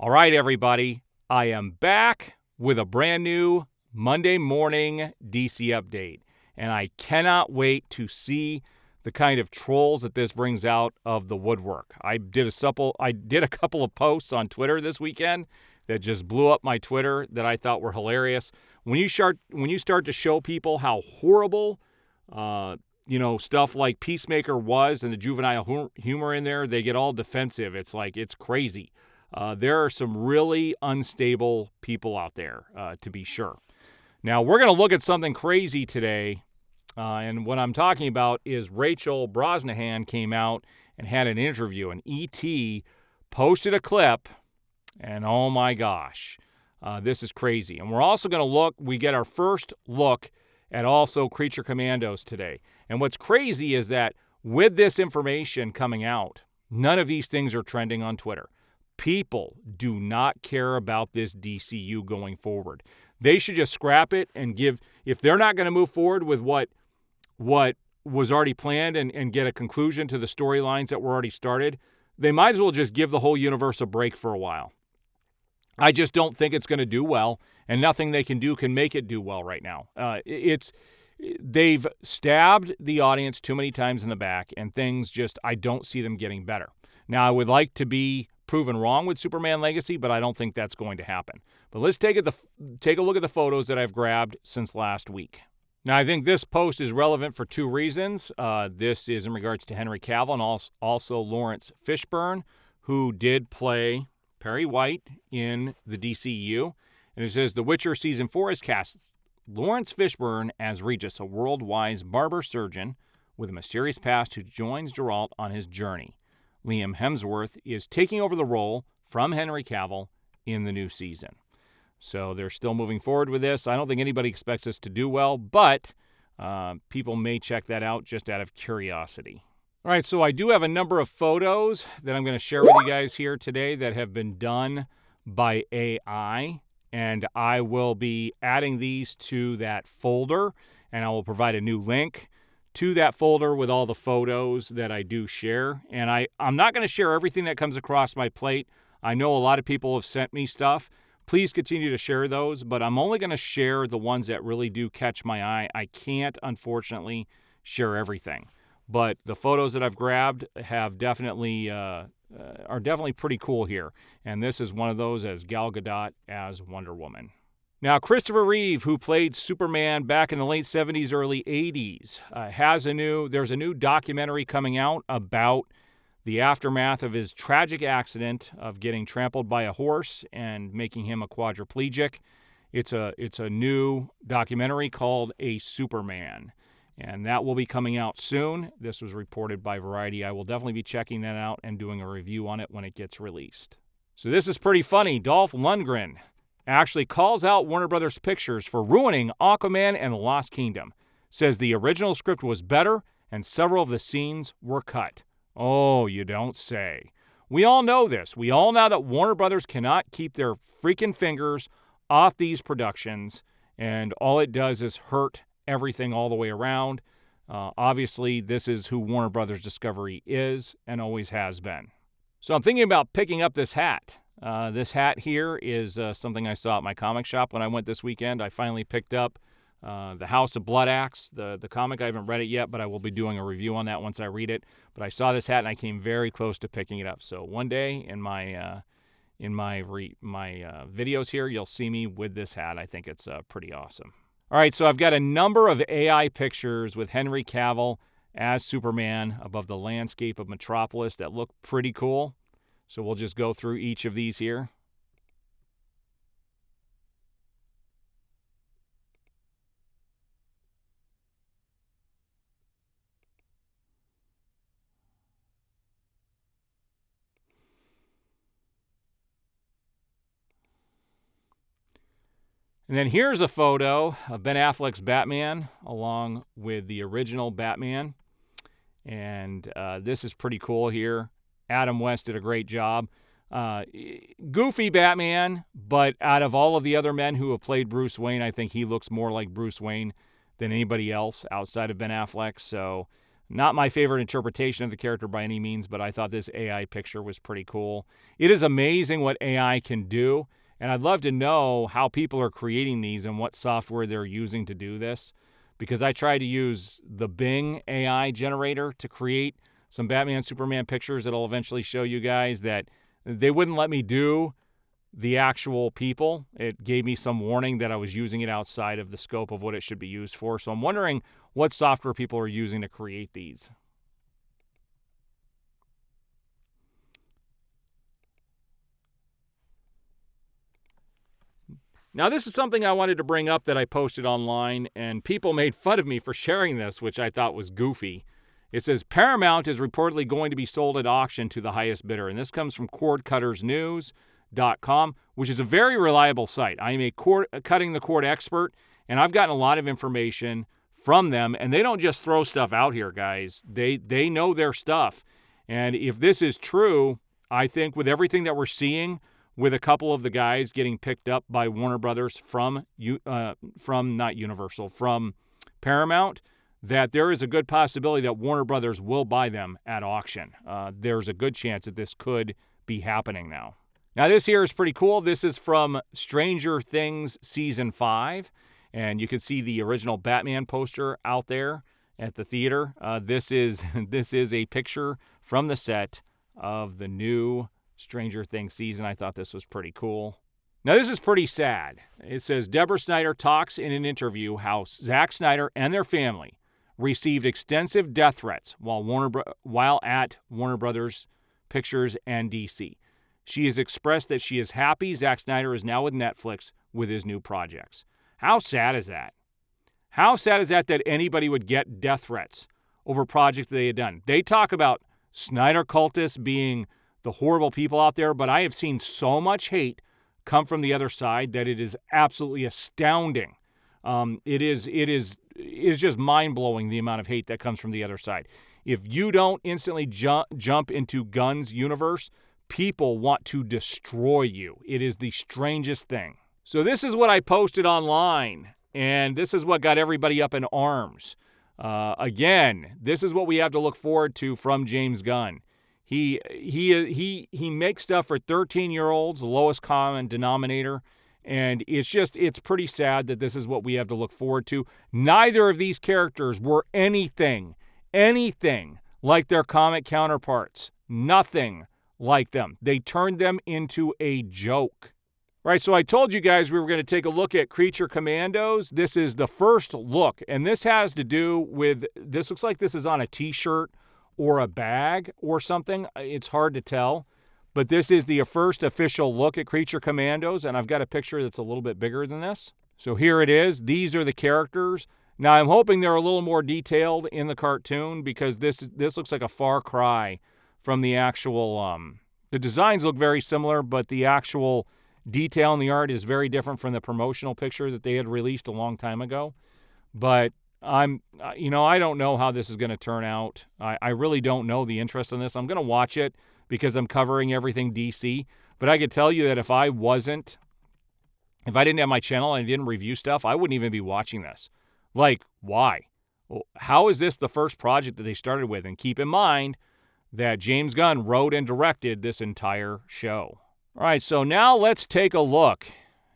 All right, everybody, I am back with a brand new Monday morning DC update, and I cannot wait to see the kind of trolls that this brings out of the woodwork. I did a couple of posts on Twitter this weekend that just blew up my Twitter that I thought were hilarious. When you start to show people how horrible, stuff like Peacemaker was and the juvenile humor in there, they get all defensive. It's like, it's crazy. There are some really unstable people out there, to be sure. Now, we're going to look at something crazy today, and what I'm talking about is Rachel Brosnahan came out and had an interview, and E.T. posted a clip, and oh my gosh, this is crazy. And we're also going to we get our first look at also Creature Commandos today. And what's crazy is that with this information coming out, none of these things are trending on Twitter. People do not care about this DCU going forward. They should just scrap it and if they're not going to move forward with what was already planned and get a conclusion to the storylines that were already started, they might as well just give the whole universe a break for a while. I just don't think it's going to do well, and nothing they can do can make it do well right now. They've stabbed the audience too many times in the back, and I don't see them getting better. Now, I would like to be proven wrong with Superman Legacy, but I don't think that's going to happen. But let's take a look at the photos that I've grabbed since last week. Now, I think this post is relevant for two reasons. This is in regards to Henry Cavill and also Lawrence Fishburne, who did play Perry White in the DCU. And it says, The Witcher Season 4 has cast Lawrence Fishburne as Regis, a world-wise barber surgeon with a mysterious past who joins Geralt on his journey. Liam Hemsworth is taking over the role from Henry Cavill in the new season. So they're still moving forward with this. I don't think anybody expects this to do well, but people may check that out just out of curiosity. All right, so I do have a number of photos that I'm going to share with you guys here today that have been done by AI, and I will be adding these to that folder, and I will provide a new link to that folder with all the photos that I do share. And I'm not going to share everything that comes across my plate. I know a lot of people have sent me stuff. Please continue to share those, but I'm only going to share the ones that really do catch my eye. I can't, unfortunately, share everything. But the photos that I've grabbed have definitely are definitely pretty cool here. And this is one of those as Gal Gadot as Wonder Woman. Now, Christopher Reeve, who played Superman back in the late 70s, early 80s, there's a new documentary coming out about the aftermath of his tragic accident of getting trampled by a horse and making him a quadriplegic. It's a new documentary called A Superman, and that will be coming out soon. This was reported by Variety. I will definitely be checking that out and doing a review on it when it gets released. So this is pretty funny. Dolph Lundgren actually calls out Warner Brothers Pictures for ruining Aquaman and the Lost Kingdom. Says the original script was better and several of the scenes were cut. Oh, you don't say. We all know this. We all know that Warner Brothers cannot keep their freaking fingers off these productions, and all it does is hurt everything all the way around. Obviously, this is who Warner Brothers Discovery is and always has been. So I'm thinking about picking up this hat. This hat here is something I saw at my comic shop when I went this weekend. I finally picked up The House of Blood Axe, the comic. I haven't read it yet, but I will be doing a review on that once I read it. But I saw this hat and I came very close to picking it up. So one day in my videos here, you'll see me with this hat. I think it's pretty awesome. All right, so I've got a number of AI pictures with Henry Cavill as Superman above the landscape of Metropolis that look pretty cool. So we'll just go through each of these here. And then here's a photo of Ben Affleck's Batman along with the original Batman. And this is pretty cool here. Adam West did a great job. Goofy Batman, but out of all of the other men who have played Bruce Wayne, I think he looks more like Bruce Wayne than anybody else outside of Ben Affleck. So Not my favorite interpretation of the character by any means, but I thought this AI picture was pretty cool. It is amazing what AI can do, and I'd love to know how people are creating these and what software they're using to do this, because I tried to use the Bing AI generator to create some Batman Superman pictures that I'll eventually show you guys, that they wouldn't let me do the actual people. It gave me some warning that I was using it outside of the scope of what it should be used for. So I'm wondering what software people are using to create these. Now, this is something I wanted to bring up that I posted online, and people made fun of me for sharing this, which I thought was goofy. It says, Paramount is reportedly going to be sold at auction to the highest bidder. And this comes from cordcuttersnews.com, which is a very reliable site. I am a cutting the cord expert, and I've gotten a lot of information from them, and they don't just throw stuff out here, guys. They know their stuff. And if this is true, I think with everything that we're seeing, with a couple of the guys getting picked up by Warner Brothers from Paramount, that there is a good possibility that Warner Brothers will buy them at auction. There's a good chance that this could be happening now. Now, this here is pretty cool. This is from Stranger Things Season 5, and you can see the original Batman poster out there at the theater. This is a picture from the set of the new Stranger Things season. I thought this was pretty cool. Now, this is pretty sad. It says, Deborah Snyder talks in an interview how Zack Snyder and their family received extensive death threats while at Warner Brothers Pictures and DC. She has expressed that she is happy Zack Snyder is now with Netflix with his new projects. How sad is that? How sad is that anybody would get death threats over projects that they had done? They talk about Snyder cultists being the horrible people out there, but I have seen so much hate come from the other side that it is absolutely astounding. It is just mind-blowing, the amount of hate that comes from the other side. If you don't instantly jump into Gunn's universe, people want to destroy you. It is the strangest thing. So this is what I posted online, and this is what got everybody up in arms. Again, this is what we have to look forward to from James Gunn. He makes stuff for 13-year-olds, the lowest common denominator. And it's pretty sad that this is what we have to look forward to. Neither of these characters were anything like their comic counterparts. Nothing like them. They turned them into a joke. Right, so I told you guys we were going to take a look at Creature Commandos. This is the first look, and this has to do with, this looks like this is on a t-shirt or a bag or something. It's hard to tell. But this is the first official look at Creature Commandos, and I've got a picture that's a little bit bigger than this. So here it is. These are the characters. Now, I'm hoping they're a little more detailed in the cartoon, because this looks like a far cry from the actual... the designs look very similar, but the actual detail in the art is very different from the promotional picture that they had released a long time ago. But I don't know how this is going to turn out. I really don't know the interest in this. I'm going to watch it, because I'm covering everything DC. But I could tell you that if I didn't have my channel and I didn't review stuff, I wouldn't even be watching this. Like, why? Well, how is this the first project that they started with? And keep in mind that James Gunn wrote and directed this entire show. All right, so now let's take a look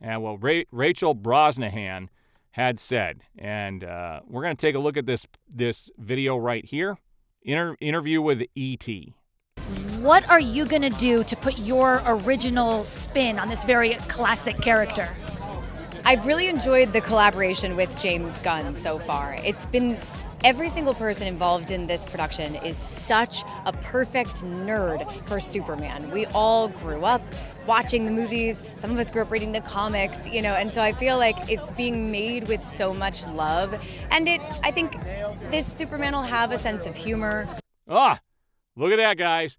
at what Rachel Brosnahan had said. And we're going to take a look at this video right here. Interview with E.T. What are you going to do to put your original spin on this very classic character? I've really enjoyed the collaboration with James Gunn so far. It's been, every single person involved in this production is such a perfect nerd for Superman. We all grew up watching the movies. Some of us grew up reading the comics, and so I feel like it's being made with so much love. And I think this Superman will have a sense of humor. Look at that, guys.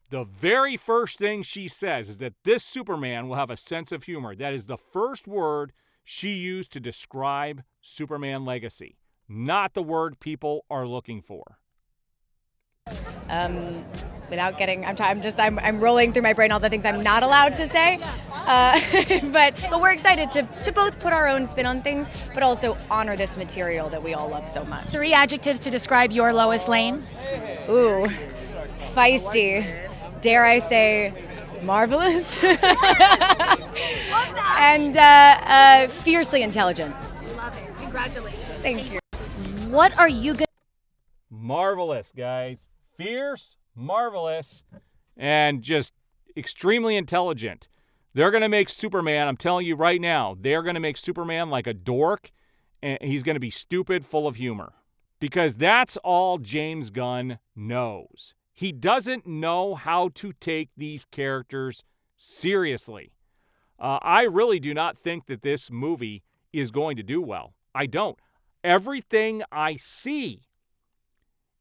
The very first thing she says is that this Superman will have a sense of humor. That is the first word she used to describe Superman Legacy, not the word people are looking for. Without getting, I'm rolling through my brain all the things I'm not allowed to say. But we're excited to both put our own spin on things, but also honor this material that we all love so much. 3 adjectives to describe your Lois Lane. Ooh, feisty. Dare I say, marvelous. And fiercely intelligent. Love it. Congratulations. Thank you. What are you going Marvelous, guys. Fierce, marvelous, and just extremely intelligent. They're going to make Superman, I'm telling you right now, they're going to make Superman like a dork, and he's going to be stupid, full of humor. Because that's all James Gunn knows. He doesn't know how to take these characters seriously. I really do not think that this movie is going to do well. I don't. Everything I see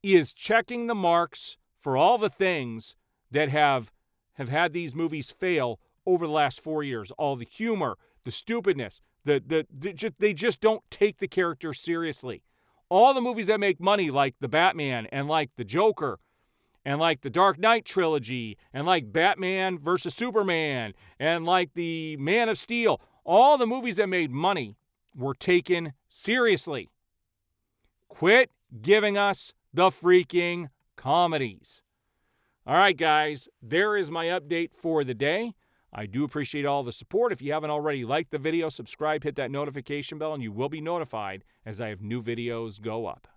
is checking the marks for all the things that have had these movies fail over the last 4 years. All the humor, the stupidness, they just don't take the characters seriously. All the movies that make money, like the Batman and like the Joker and like the Dark Knight trilogy and like Batman versus Superman and like the Man of Steel, all the movies that made money were taken seriously. Quit giving us the freaking comedies. All right, guys, there is my update for the day. I do appreciate all the support. If you haven't already, like the video, subscribe, hit that notification bell, and you will be notified as I have new videos go up.